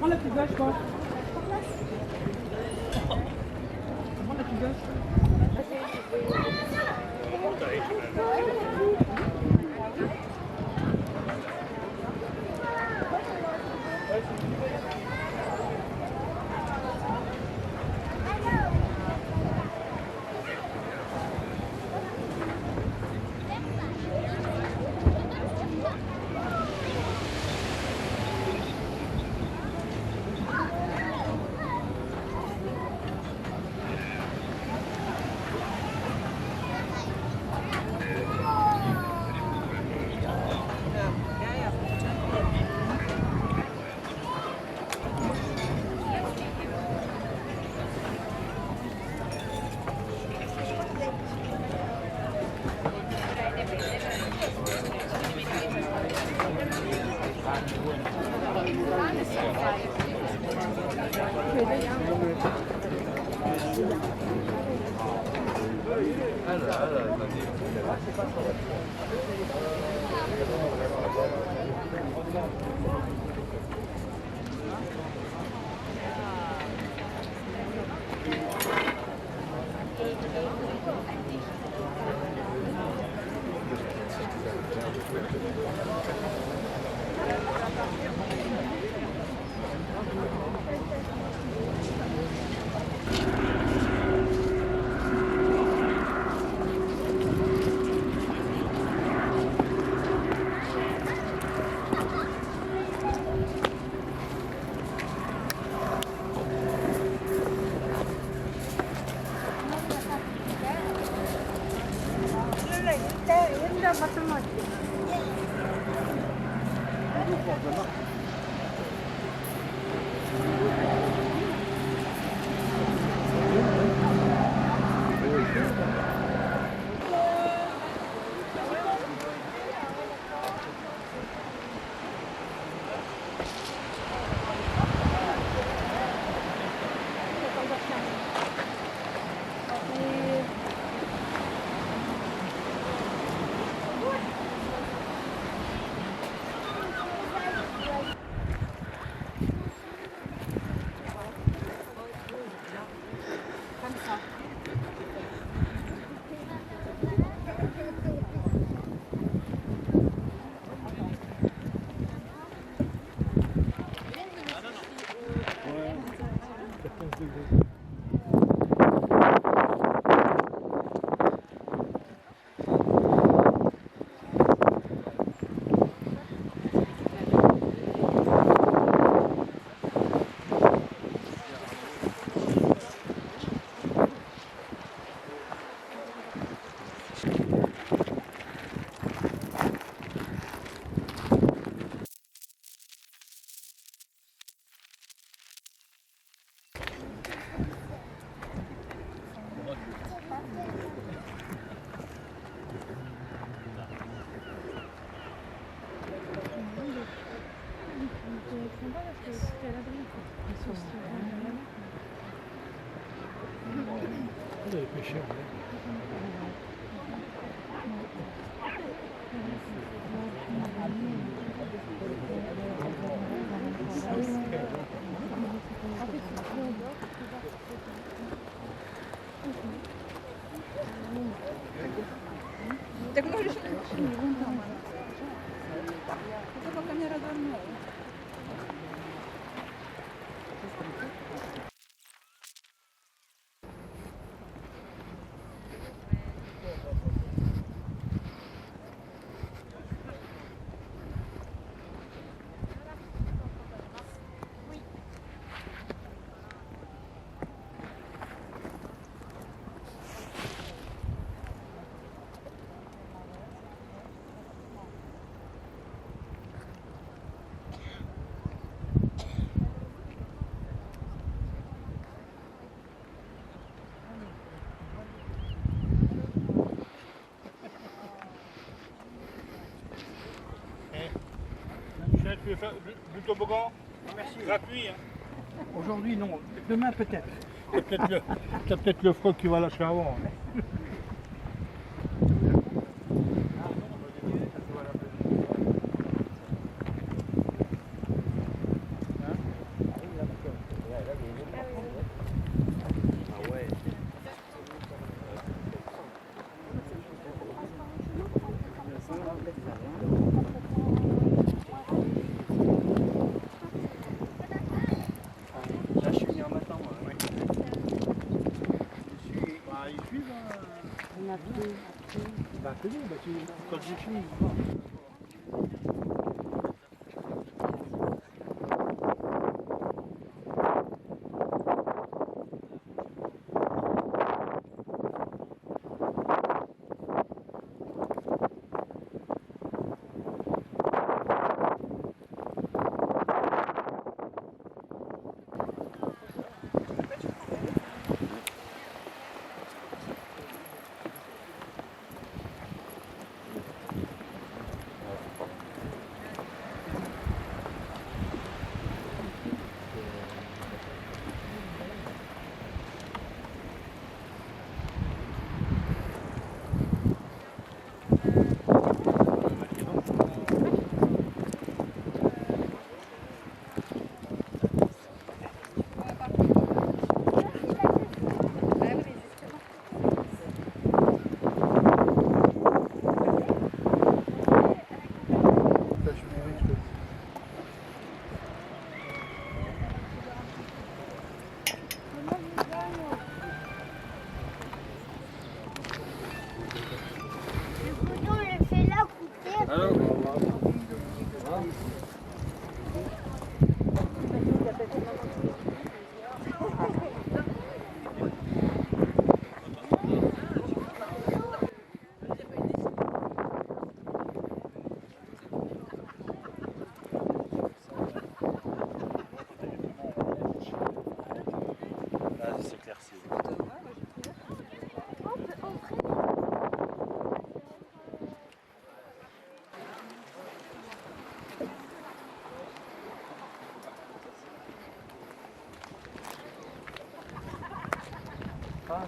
Prends la plus gauche, quoi. Prends la plus gauche. Tu veux faire du toboggan? Merci. Gratuit. Hein. Aujourd'hui, non. Demain, peut-être. T'as peut-être le froc qui va lâcher avant. Hein. C'est bon, bah, quand j'ai fini.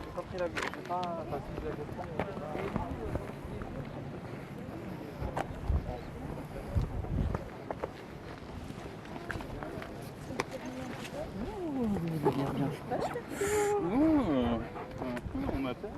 J'ai pas pris la gauche, j'ai pas. Enfin, si je la gauche, on m'appelle.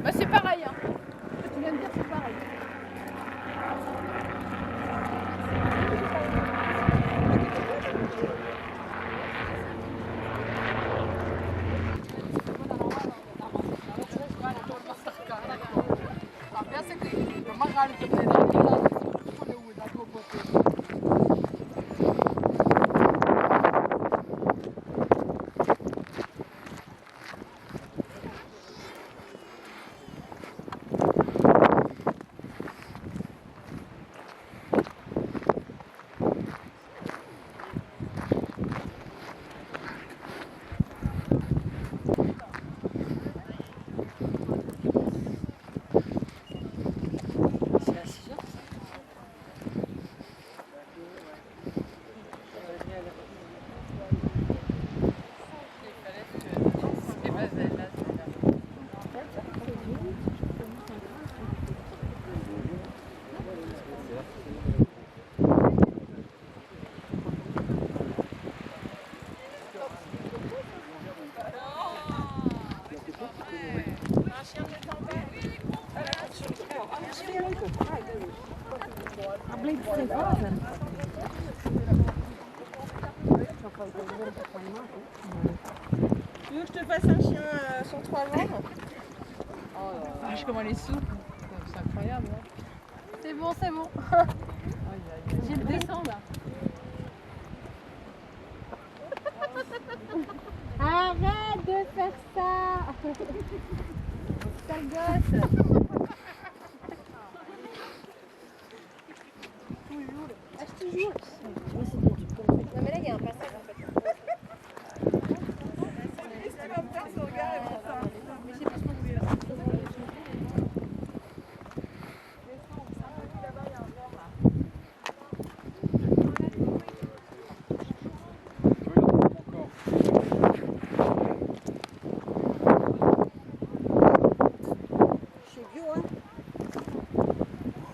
Bah c'est pareil, hein. Ce que tu viens de dire, c'est pareil. Tu veux que je te fasse un chien sur 3 jambes? Vache, comment elle est souple. C'est incroyable. Hein. C'est bon, c'est bon. J'ai le descend là. Arrête de faire ça. Sale gosse. Toujours. Oui, c'est bien, tu peux le faire. Non, mais là, il y a un passage en fait. Qu'est-ce que tu vas me faire ce regard et pour ça? Mais c'est parce qu'on voulait là.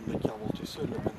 Le mec qui a remonté seul là-bas.